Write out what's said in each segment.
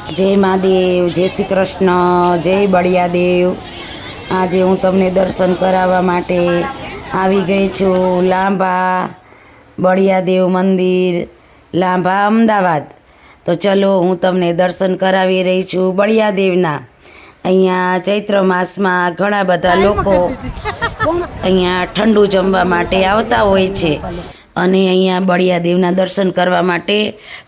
જય મહાદેવ, જય શ્રી કૃષ્ણ, જય બળિયાદેવ। આજે હું તમને દર્શન કરાવવા માટે આવી ગઈ છું લાંભા બળિયાદેવ મંદિર, લાંભા અમદાવાદ। તો ચલો હું તમને દર્શન કરાવી રહી છું બળિયાદેવના। અહીંયા ચૈત્ર માસમાં ઘણા બધા લોકો અહીંયા ઠંડુ જમવા માટે આવતા હોય છે અને અહીંયા બળિયાદેવના દર્શન કરવા માટે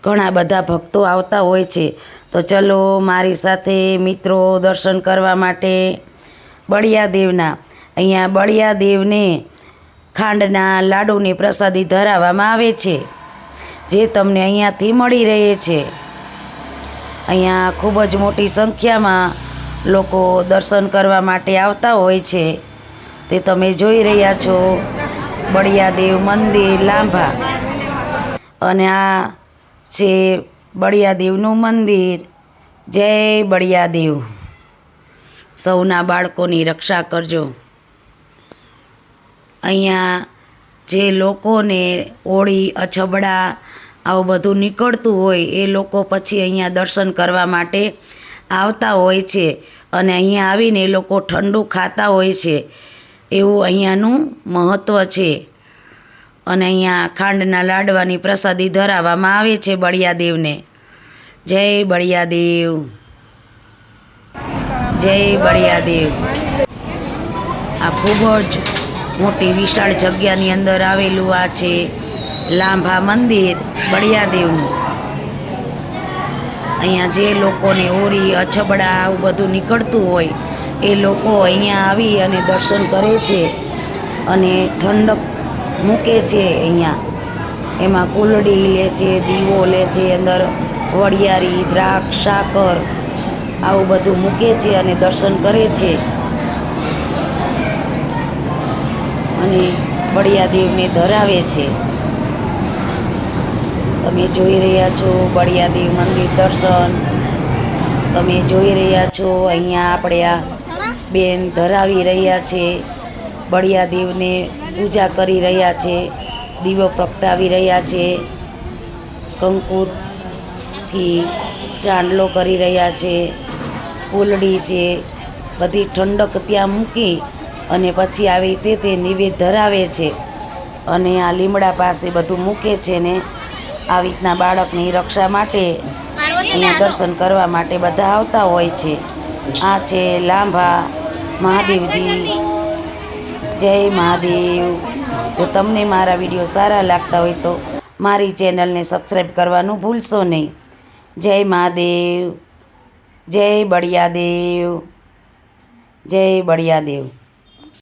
ઘણા બધા ભક્તો આવતા હોય છે। તો ચલો મારી સાથે મિત્રો દર્શન કરવા માટે બળિયાદેવના। અહીંયા બળિયાદેવને ખાંડના લાડુની પ્રસાદી ધરાવવામાં આવે છે, જે તમને અહીંયાથી મળી રહે છે। અહીંયા ખૂબ જ મોટી સંખ્યામાં લોકો દર્શન કરવા માટે આવતા હોય છે, તે તમે જોઈ રહ્યા છો બળિયાદેવ મંદિર લાંભા। અને આ છે બળિયાદેવનું મંદિર। જય બળિયાદેવ। સૌના બાળકોની રક્ષા કરજો। અહીંયા જે લોકોને ઓળી અછબડા આવું બધું નીકળતું હોય એ લોકો પછી અહીંયા દર્શન કરવા માટે આવતા હોય છે અને અહીંયા આવીને એ લોકો ઠંડુ ખાતા હોય છે, એવું અહીંયાનું મહત્ત્વ છે। અને અહીંયા ખાંડના લાડવાની પ્રસાદી ધરાવવામાં આવે છે બળિયાદેવને। જય બળિયાદેવ, જય બળિયાદેવ। આ ખૂબ જ મોટી વિશાળ જગ્યાની અંદર આવેલું આ છે લાંભા મંદિર બળિયાદેવનું। અહીંયા જે લોકોને ઓરી અછબડા આવું બધું નીકળતું હોય એ લોકો અહીંયા આવી અને દર્શન કરે છે અને ઠંડક મૂકે છે। અહીંયા એમાં કુલડી લે છે, દીવો લે છે, અંદર વરિયાળી, દ્રાક્ષ, સાકર આવું બધું મૂકે છે અને દર્શન કરે છે અને બળિયાદેવને ધરાવે છે। તમે જોઈ રહ્યા છો બળિયાદેવ મંદિર દર્શન તમે જોઈ રહ્યા છો। અહીંયા આપણે આ બેન ધરાવી રહ્યા છે, બળિયાદેવને પૂજા કરી રહ્યા છે, દીવો પ્રગટાવી રહ્યા છે, કંકુથી ચાંદલો કરી રહ્યા છે, ફૂલડી છે, બધી ઠંડક ત્યાં મૂકી અને પછી આવી રીતે તે નિવેદ ધરાવે છે અને આ લીમડા પાસે બધું મૂકે છે ને આવી રીતના બાળકની રક્ષા માટે અહીંયા દર્શન કરવા માટે બધા આવતા હોય છે। આ છે લાંભા મહાદેવજી। જય મહાદેવ। જો તમને મારા વિડીયો સારા લાગતા હોય તો મારી ચેનલને સબસ્ક્રાઈબ કરવાનું ભૂલશો નહીં। જય મહાદેવ, જય બળિયાદેવ, જય બળિયાદેવ।